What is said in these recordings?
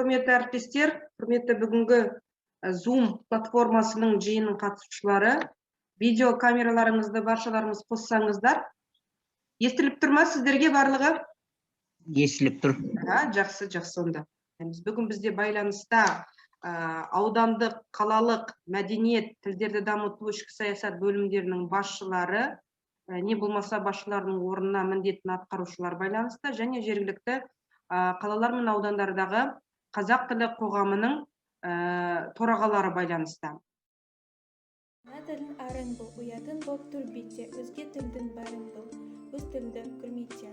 Құрметті әріптестер, құрметті бүгінгі Zoom платформасының жиынының қатысушылары, видео камераларыңызды баршаларыңыз қоссаңыздар. Естіліп тұр ма сіздерге барлығы? Естіліп тұр. Жақсы онда. Бүгін бізде байланыста аудандық, қалалық мәдениет тілдерді дамыту ішкі саясат бөлімдерінің басшылары, не болмаса басшылардың орнына міндетін атқарушылар байланыста, және жергілікті қалалар мен аудандардағы қазақ тілі қоғамының төрағалары байланыста. Ана тілін арын бұл, ұятын боп тұр бетте, өзге тілдің бәрін бұл, өз тілді құрметте.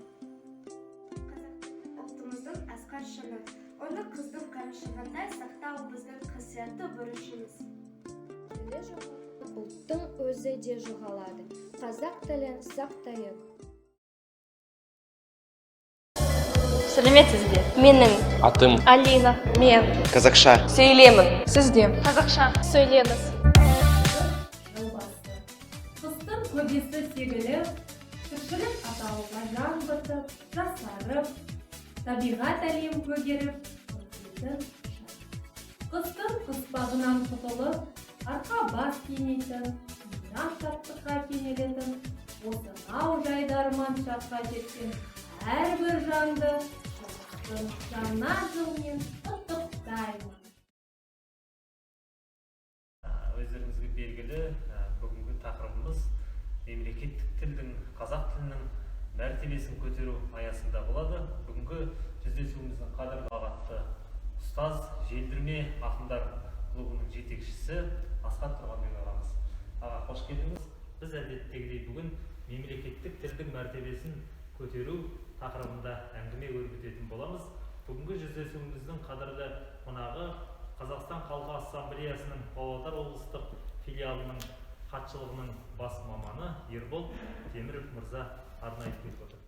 Ұлтымыздың асқар шыңы, оны қыздың қарышығындай сақтау біздің қасиетті борышымыз. Тілі жоғалады, ұлттың өзі де жоғалады. Қазақ тілін сақтайық. Сәлеметсіз бе? Менің атым Алина. Мен қазақша сөйлеймін. Сізде Қазақша сөйлеңіз. Қыстың көбесі сегіліп, тіршілік атауға жан бітіп, жасарып, табиғат әлем көгеріп, қыстың қыспағынан құтылып, арқа бас киінетін, мейрам шаттыққа кенелетін, осынау жайдарман шаққа жеткен әрбір жанды жаңа жылмен құттықтаймын. Өздеріңізге белгілі, бүгінгі тақырыбымыз мемлекеттік тілдің, қазақ тілінің мәртебесін көтеру аясында болады. Бүгінгі жүздесуіміздің қадірлі ағатты ұстаз, желдірме ақындар клубының жетекшісі Атқарылған ағамыз. Аға, қош келдіңіз. Біз әдеттегідей бүгін мемлекеттік тілдің мәртебесін көтеру тақырыбында әңгіме өрбітетін боламыз. Бүгінгі жүздесуіміздің қадірлі қонағы Қазақстан Халқы Ассамблеясының Павлодар облыстық филиалының хатшылығының бас маманы Ербол Теміров мырза арнайы келіп отыр.